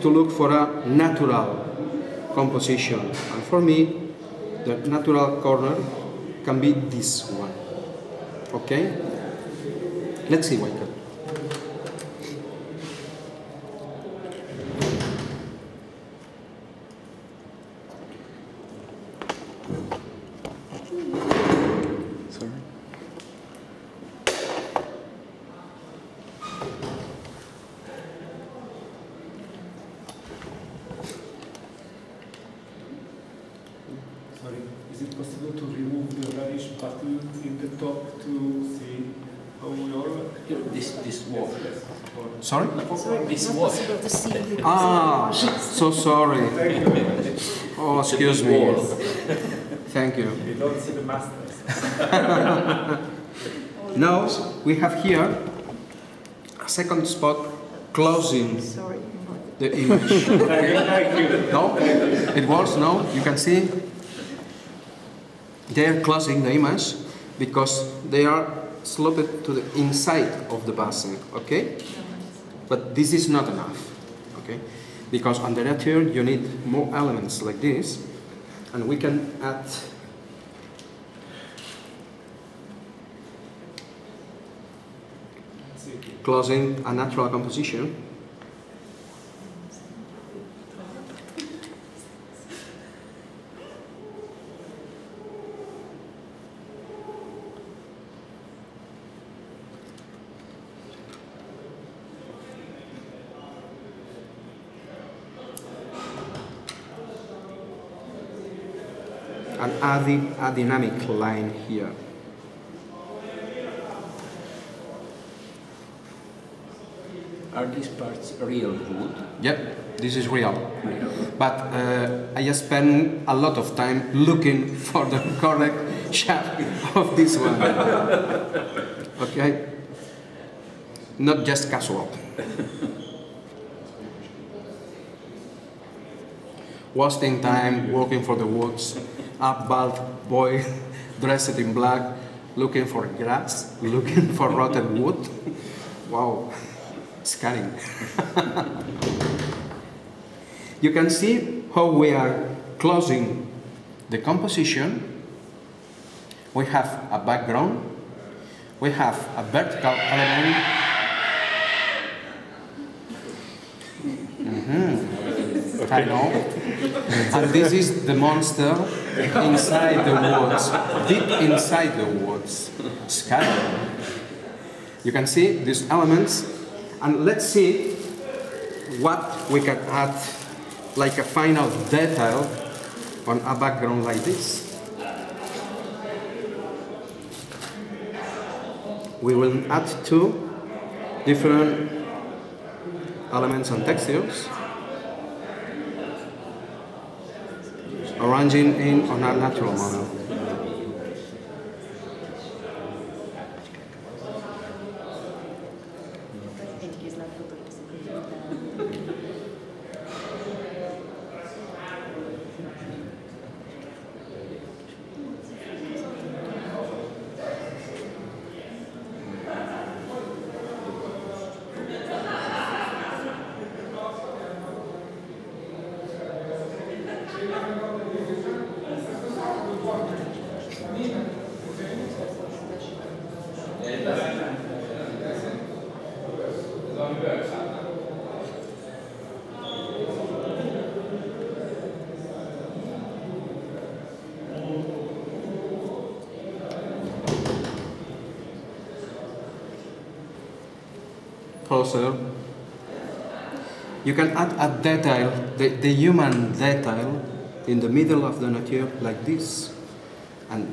to look for a natural composition, and for me the natural corner can be this one. Okay, let's see what I can. Sorry. Sorry, is it possible to remove the vanish button in the top to see how your this wall? Sorry? This wall. Ah, so sorry. Oh, excuse me. Thank you. You don't see the masters. Now we have here a second spot closing the image. No, it works now. You can see they are closing the image because they are slotted to the inside of the basin. Okay, but this is not enough. Okay, because on the nature you need more elements like this, and we can add closing a natural composition. And adding a dynamic line here. Are these parts real wood? Yep, this is real. But I spent a lot of time looking for the correct shape of this one. Okay? Not just casual. Wasting time working for the woods, a bald boy dressed in black, looking for grass, looking for rotten wood. Wow. Scanning. You can see how we are closing the composition. We have a background, we have a vertical element. I know. And this is the monster inside the woods, deep inside the woods. Scanning. You can see these elements. And let's see what we can add, like a final detail on a background like this. We will add two different elements and textures, arranging in on a natural model. Closer. You can add a detail, the human detail, in the middle of the nature like this, and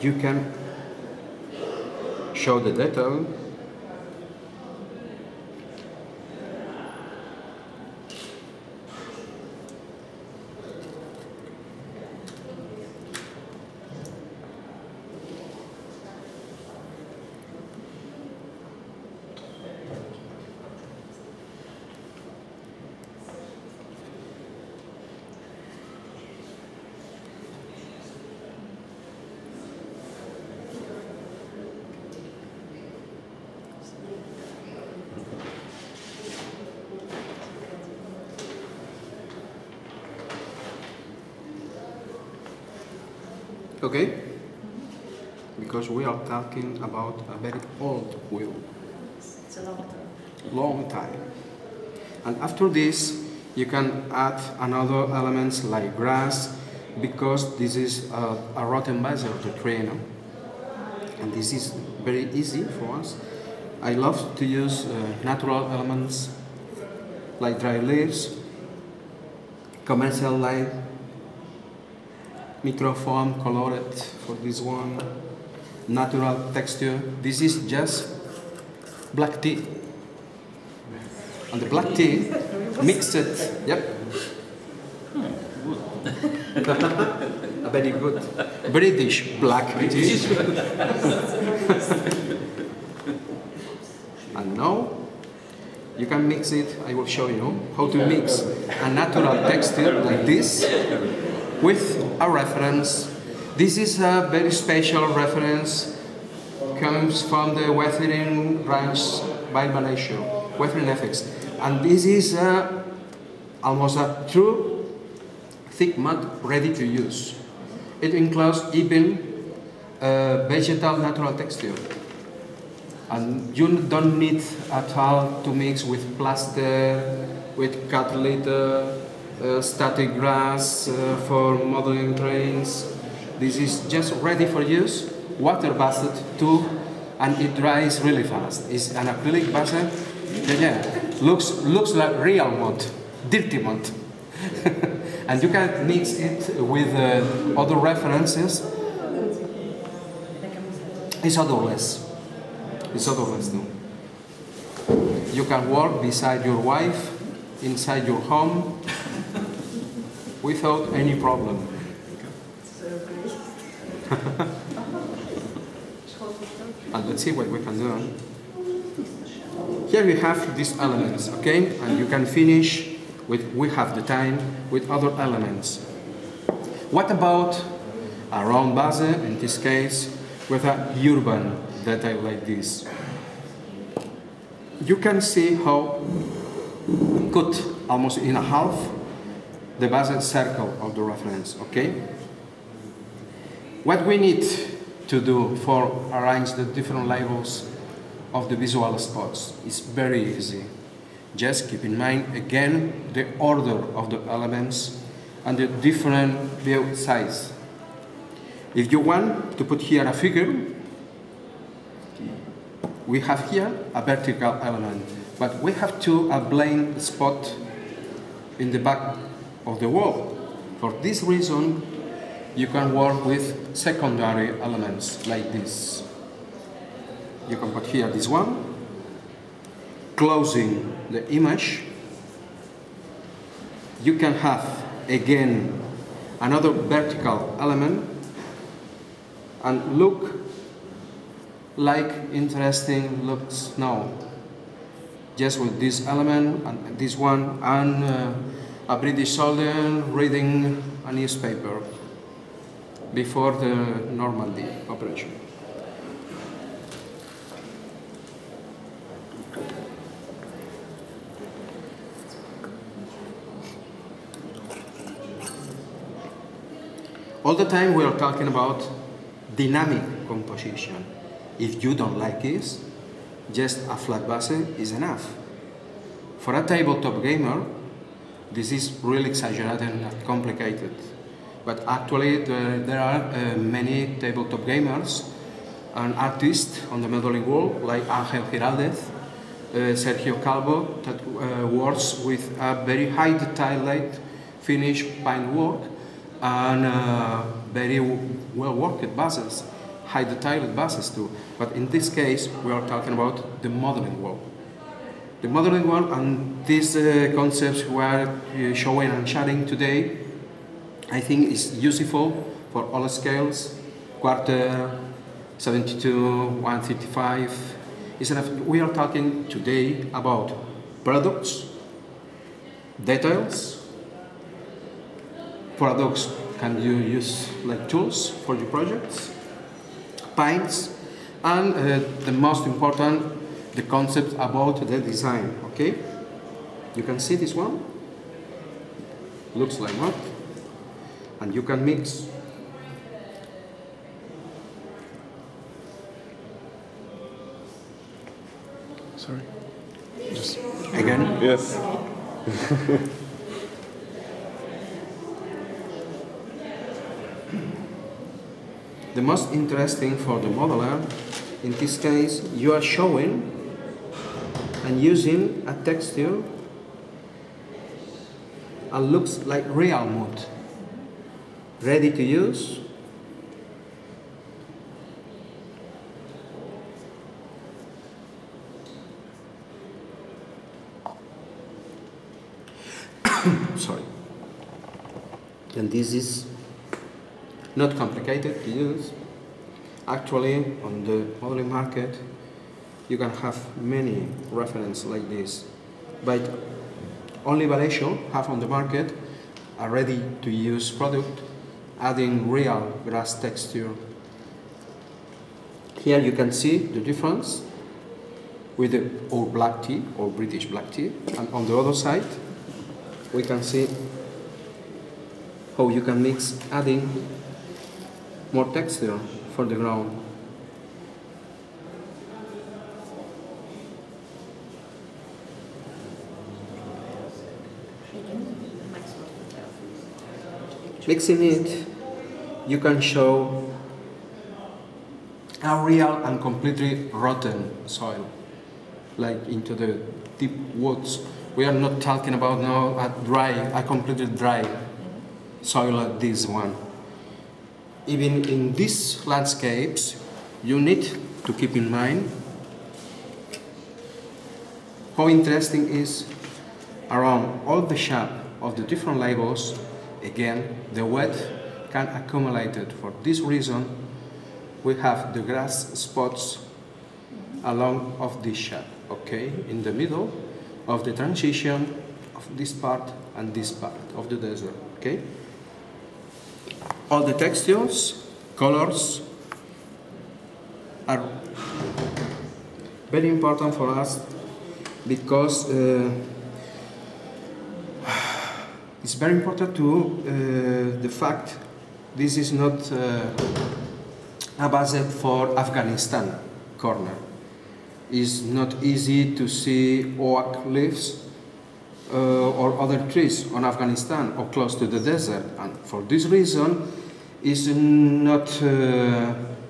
you can show the detail. Okay? Because we are talking about a very old wheel. It's a long time. Long time. And after this, you can add another elements like grass, because this is a rotten base of the tree, no? And this is very easy for us. I love to use natural elements like dry leaves, commercial light, microfoam colored for this one, natural texture. This is just black tea. And the black tea mixed it, yep. A very good British black tea. And now you can mix it. I will show you how to mix a natural texture like this with a reference. This is a very special reference. Comes from the Weathering Ranch by Malaysia, Weathering FX. And this is almost a true thick mud ready to use. It includes even vegetal natural texture. And you don't need at all to mix with plaster, with cut litter, static grass for modeling trains. This is just ready for use, water based too, and it dries really fast. It's an acrylic basket. Looks like real mud, dirty mud. And you can mix it with other references. It's odorless. It's odorless too. You can work beside your wife, inside your home, without any problem. And let's see what we can do. Here we have these elements, okay? And you can finish with, we have the time, with other elements. What about a round base, in this case, with a urban detail like this? You can see how cut almost in a half the base circle of the reference, okay? What we need to do for arrange the different labels of the visual spots is very easy. Just keep in mind again the order of the elements and the different view size. If you want to put here a figure, we have here a vertical element, but we have a blind spot in the back of the wall. For this reason, you can work with secondary elements like this. You can put here this one, closing the image. You can have again another vertical element and look like interesting looks now. Just with this element and this one and a British soldier reading a newspaper before the Normandy operation. All the time we are talking about dynamic composition. If you don't like this, just a flat base is enough. For a tabletop gamer, this is really exaggerated and complicated. But actually, there are many tabletop gamers and artists on the modeling world, like Ángel Giraldez, Sergio Calvo, that works with a very high detailed finished paint work and very well worked bases, high detailed bases too. But in this case, we are talking about the modeling world. The modeling world and these concepts we are showing and sharing today, I think is useful for all scales, quarter, 72, 135. Is enough. We are talking today about products, details. Products can you use like tools for your projects, paints, and the most important, the concept about the design, okay? You can see this one, looks like what? And you can mix Sorry. Just Again? yes. The most interesting for the modeler, in this case, you are showing and using a texture and looks like real mud. Ready to use. Sorry. And this is not complicated to use. Actually, on the modeling market, you can have many references like this. But only Vallejo have on the market a ready-to-use product, adding real grass texture. Here you can see the difference with the old black tea or British black tea, and on the other side, we can see how you can mix, adding more texture for the ground. Mixing it, you can show a real and completely rotten soil, like into the deep woods. We are not talking about now a completely dry soil like this one. Even in these landscapes, you need to keep in mind how interesting is around all the shape of the different labels. Again, the wet can accumulate it. For this reason, we have the grass spots along of this shape, okay, in the middle of the transition of this part and this part of the desert, okay? All the textures, colors are very important for us because it's very important to the fact this is not a base for Afghanistan corner. It's not easy to see oak leaves or other trees on Afghanistan or close to the desert, and for this reason it's not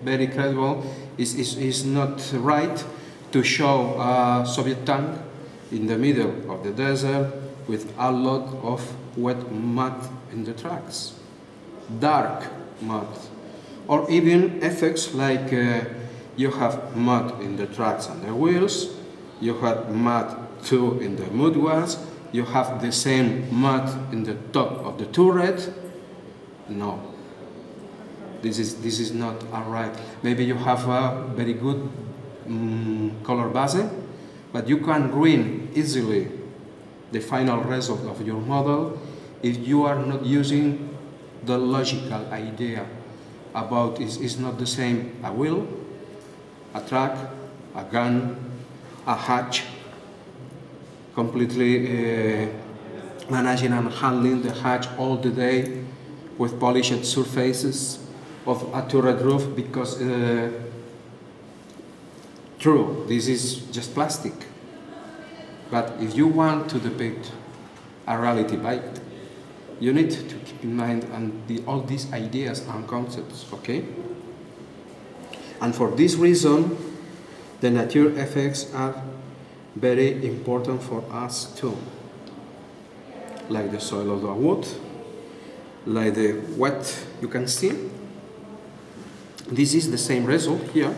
very credible, it's not right to show a Soviet tank in the middle of the desert with a lot of wet mud in the tracks, dark mud, or even effects like you have mud in the tracks and the wheels, you have mud too in the mudguards, you have the same mud in the top of the turret. No, this is not alright. Maybe you have a very good color base, but you can ruin easily the final result of your model if you are not using the logical idea about it's not the same a wheel, a truck, a gun, a hatch, completely managing and handling the hatch all the day with polished surfaces of a turret roof because true, this is just plastic. But if you want to depict a reality bike, you need to keep in mind all these ideas and concepts, okay? And for this reason, the nature effects are very important for us too. Like the soil of the wood, like the wet you can see. This is the same result here,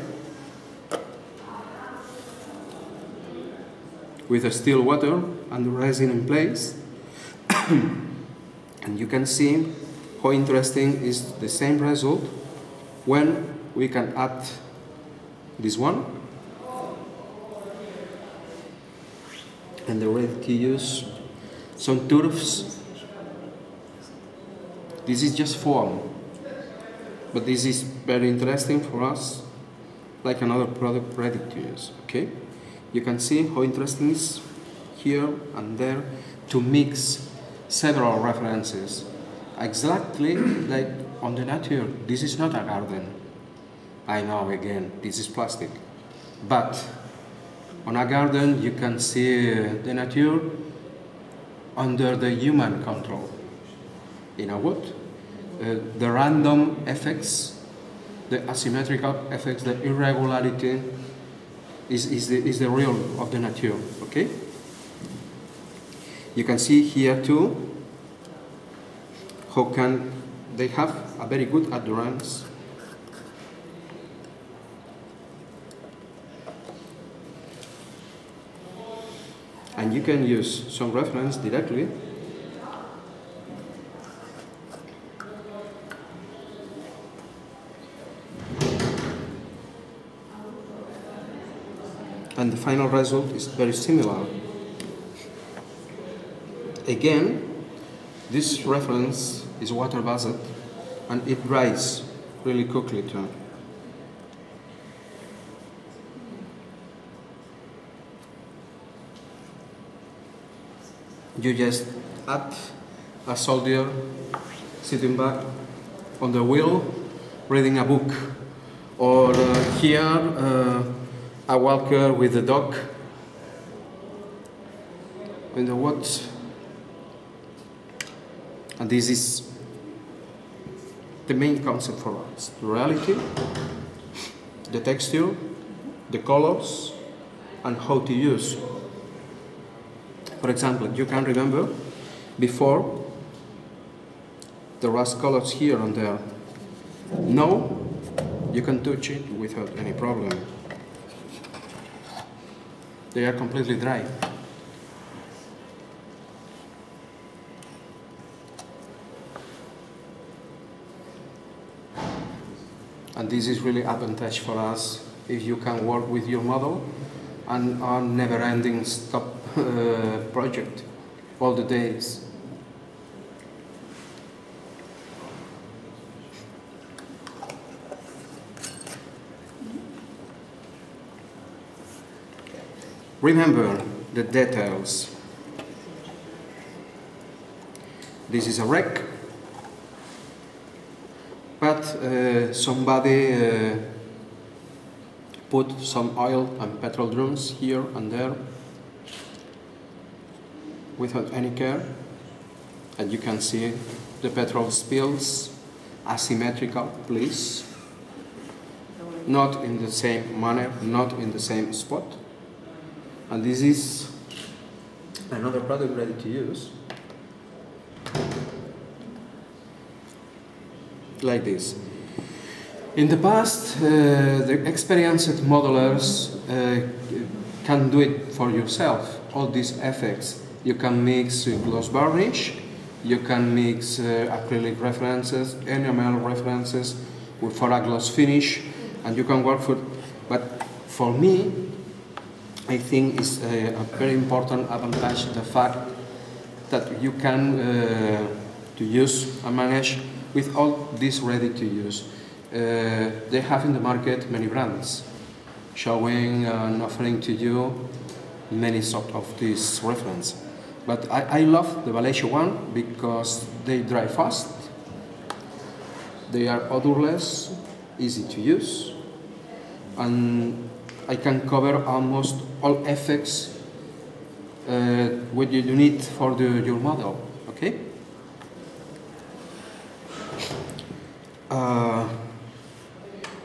with a still water and the resin in place. And you can see how interesting is the same result when we can add this one and the ready to use some turfs. This is just form, but this is very interesting for us, like another product ready to use, okay? You can see how interesting it is here and there to mix several references. Exactly like on the nature, this is not a garden. I know, again, this is plastic. But On a garden, you can see the nature under the human control. In a wood, the random effects, the asymmetrical effects, the irregularity is the real of the nature, okay? You can see here too how can they have a very good adherence. And you can use some reference directly. And the final result is very similar. Again, this reference is water-based and it dries really quickly too. You just add a soldier sitting back on the wheel reading a book, or here a walker with a dog in the woods. And this is the main concept for us: the reality, the texture, the colors, and how to use. For example, you can remember before there was colors here and there. Now you can touch it without any problem. They are completely dry. And this is really advantage for us if you can work with your model and a never-ending stop project all the days. Remember the details. This is a wreck, but somebody put some oil and petrol drums here and there without any care, and you can see the petrol spills, asymmetrical, please, not in the same manner, not in the same spot. And this is another product ready to use, like this. In the past, the experienced modelers can do it for yourself, all these effects. You can mix gloss varnish, you can mix acrylic references, enamel references for a gloss finish, and you can work for. But for me, I think it's a very important advantage the fact that you can to use and manage with all this ready to use. They have in the market many brands showing and offering to you many sort of this reference. But I love the Valencia one because they dry fast, they are odorless, easy to use, and I can cover almost all effects what you need for your model, okay?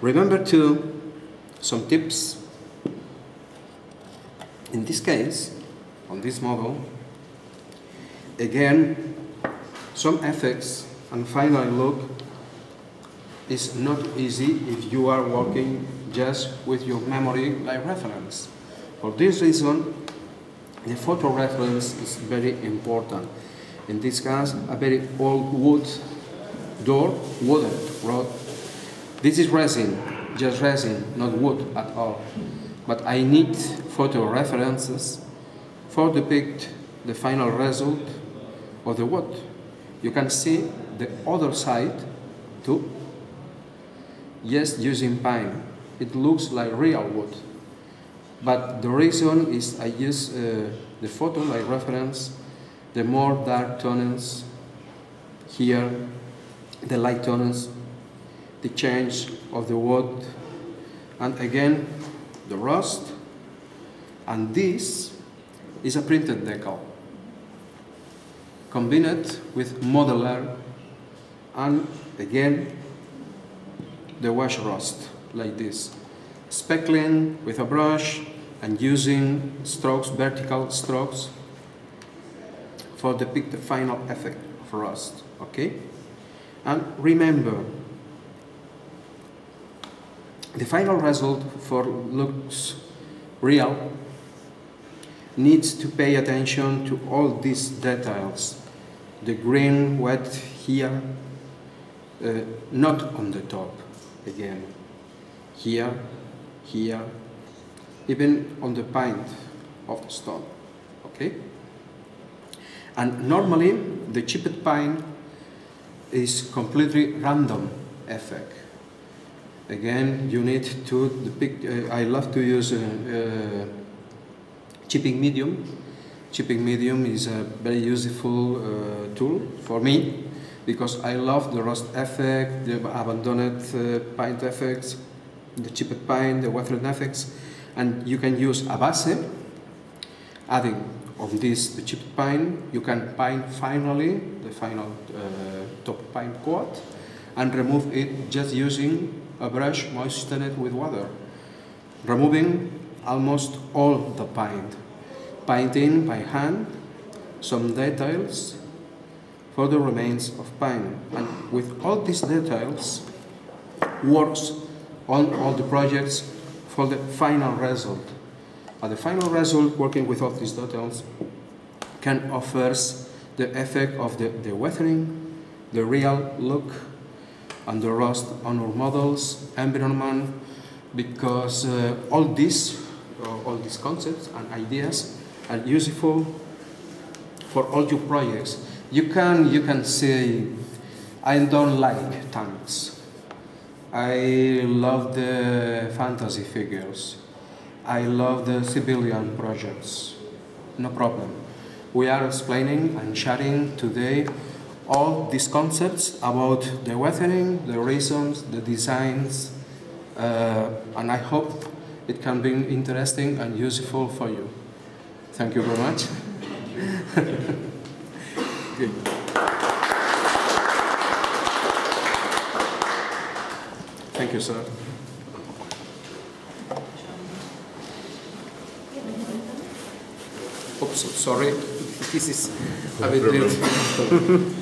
Remember too some tips. In this case, on this model, again, some effects and final look is not easy if you are working just with your memory like reference. For this reason, the photo reference is very important. In this case, a very old wood door, wooden rod. This is resin, just resin, not wood at all. But I need photo references for depict the final result of the wood. You can see the other side too. Yes, using pine, it looks like real wood. But the reason is I use the photo like reference, the more dark tones here, the light tones, the change of the wood, and again the rust And this is a printed decal, combined with modeler and again the wash rust, like this. Speckling with a brush and using strokes, vertical strokes, for depict the final effect of rust, okay? And remember, the final result for looks real needs to pay attention to all these details. The green wet here, not on the top, again. Here, here, even on the point of the stone, okay? And normally, the chipped pine is completely random effect. Again, you need to depict, I love to use chipping medium. Chipping medium is a very useful tool for me because I love the rust effect, the abandoned pine effects, the chipped pine, the weathered effects, and you can use a base, adding on this the chipped pine, you can paint finally the final top pine coat and remove it just using a brush moistened with water, removing almost all the paint, painting by hand some details for the remains of pine. And with all these details works on all the projects for the final result. And the final result, working with all these details, can offer the effect of the weathering, the real look, and the rust on our models, environment, because all these concepts and ideas are useful for all your projects. You can say, I don't like tanks. I love the fantasy figures. I love the civilian projects. No problem. We are explaining and sharing today all these concepts about the weathering, the reasons, the designs, and I hope it can be interesting and useful for you. Thank you very much. Good. Thank you, sir. Oops, sorry. This is a bit weird.